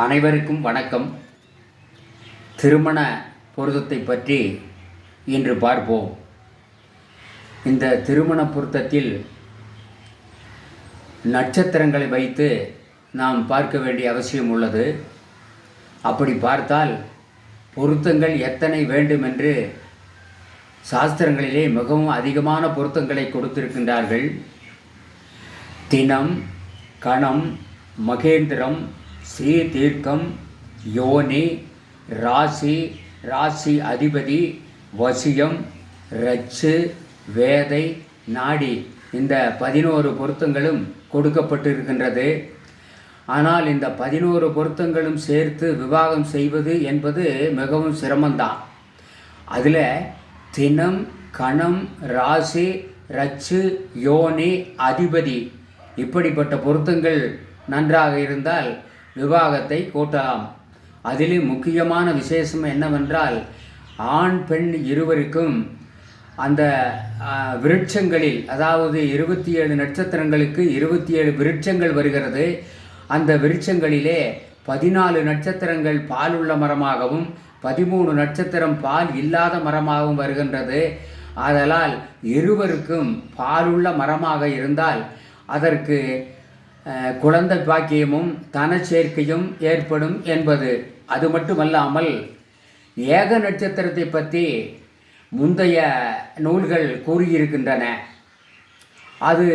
அனைவருக்கும் வணக்கம். திருமண பொருத்தத்தை பற்றி இன்று பார்ப்போம். இந்த திருமண பொருத்தத்தில் நட்சத்திரங்களை வைத்து நாம் பார்க்க வேண்டிய அவசியம் உள்ளது. அப்படி பார்த்தால் பொருத்தங்கள் எத்தனை வேண்டும் என்று சாஸ்திரங்களிலே மிகவும் அதிகமான பொருத்தங்களை கொடுத்திருக்கின்றார்கள். தினம், கணம், மகேந்திரம், ஸ்ரீ தீர்க்கம், யோனி, ராசி அதிபதி, வசியம், ரச்சு, வேதை, நாடி, இந்த 11 பொருத்தங்களும் கொடுக்கப்பட்டிருக்கின்றது. ஆனால் இந்த 11 பொருத்தங்களும் சேர்த்து விவாகம் செய்வது என்பது மிகவும் சிரமம்தான். அதில் தினம், கணம், ராசி, ரச்சு, யோனி, அதிபதி இப்படிப்பட்ட பொருத்தங்கள் நன்றாக இருந்தால் விவாகத்தை கூட்டலாம். அதிலும் முக்கியமான விசேஷம் என்னவென்றால், ஆண் பெண் இருவருக்கும் அந்த விருட்சங்களில், அதாவது 27 நட்சத்திரங்களுக்கு 27 விருட்சங்கள் வருகிறது. அந்த விருட்சங்களிலே 14 நட்சத்திரங்கள் பால் உள்ள மரமாகவும் 13 நட்சத்திரம் பால் இல்லாத மரமாகவும் வருகின்றது. ஆதலால் இருவருக்கும் பாலுள்ள மரமாக இருந்தால் அதற்கு குழந்தை பாக்கியமும் தன சேர்க்கையும் ஏற்படும் என்பது. அது மட்டுமல்லாமல் ஏக நட்சத்திரத்தை பற்றி முந்தைய நூல்கள் கூறியிருக்கின்றன. அது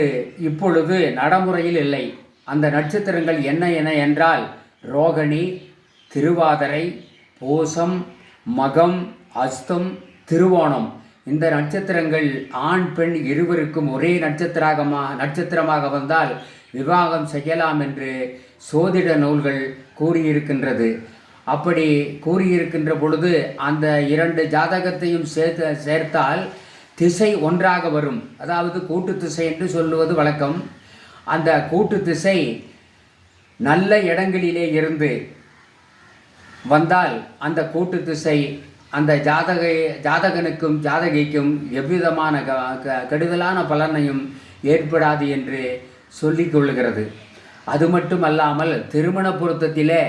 இப்பொழுது நடைமுறையில் இல்லை. அந்த நட்சத்திரங்கள் என்ன என்றால் ரோகிணி, திருவாதிரை, பூசம், மகம், அஸ்தம், திருவோணம். இந்த நட்சத்திரங்கள் ஆண் பெண் இருவருக்கும் ஒரே நட்சத்திரமாக வந்தால் விவாகம் செய்யலாம் என்று சோதிட நூல்கள் கூறியிருக்கின்றது. அப்படி கூறியிருக்கின்ற பொழுது அந்த 2 ஜாதகத்தையும் சேர்த்தால் திசை ஒன்றாக வரும். அதாவது கூட்டு திசை என்று சொல்லுவது வழக்கம். அந்த கூட்டு திசை நல்ல இடங்களிலே இருந்து வந்தால் அந்த கூட்டு திசை அந்த ஜாதகனுக்கும் ஜாதகிக்கும் எவ்விதமான கெடுதலான பலனையும் ஏற்படாது என்று சொல்லிக் கொள்ளுகிறது. அது மட்டுமல்லாமல் திருமண பொருத்தத்திலே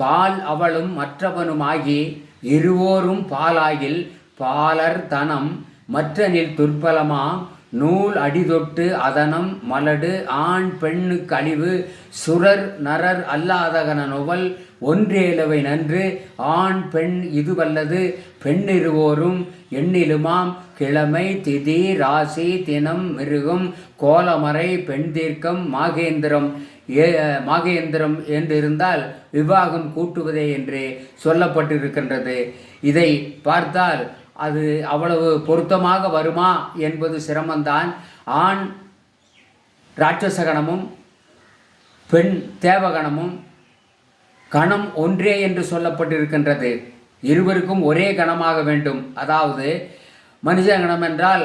பால் அவளும் மற்றவனுமாகி இருவோரும் பாலாகில் பாலர் தனம் மற்றனில் துற்பலமாம் நூல் அடிதொட்டு அதனம் மலடு ஆண் பெண்ணுக்கு அழிவு சுரர் நரர் அல்லாதகன நுவல் ஒன்றேலவை நன்று ஆண் பெண் இது வல்லது பெண்ணிருவோரும் எண்ணிலுமாம் கிழமை திதி ராசி தினம் மிருகம் கோலமறை பெண் தீர்க்கம் மாகேந்திரம் என்றிருந்தால் விவாகம் கூட்டுவதே என்று சொல்லப்பட்டிருக்கின்றது. இதை பார்த்தால் அது அவ்வளவு பொருத்தமாக வருமா என்பது சிரமம்தான். ஆண் ராட்சசகணமும் பெண் தேவகணமும் கணம் ஒன்றே என்று சொல்லப்பட்டிருக்கின்றது. இருவருக்கும் ஒரே கணமாக வேண்டும். அதாவது மனித கணம் என்றால்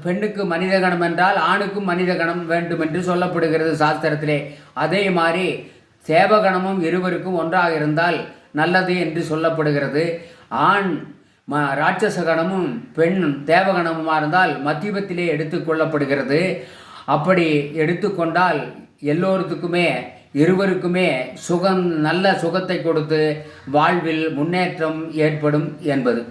பெண்ணுக்கு மனித கணம் என்றால் ஆணுக்கும் மனித கணம் வேண்டும் என்று சொல்லப்படுகிறது சாஸ்திரத்திலே. அதே மாதிரி தேவகணமும் இருவருக்கும் ஒன்றாக இருந்தால் நல்லது என்று சொல்லப்படுகிறது. ஆண் ராட்சசகணமும் பெண் தேவகணமுமாக இருந்தால் மத்தியமத்திலே எடுத்துக்கொள்ளப்படுகிறது. அப்படி எடுத்துக்கொண்டால் எல்லோருக்குமே இருவருக்குமே நல்ல சுகத்தை கொடுத்து வாழ்வில் முன்னேற்றம் ஏற்படும் என்பது.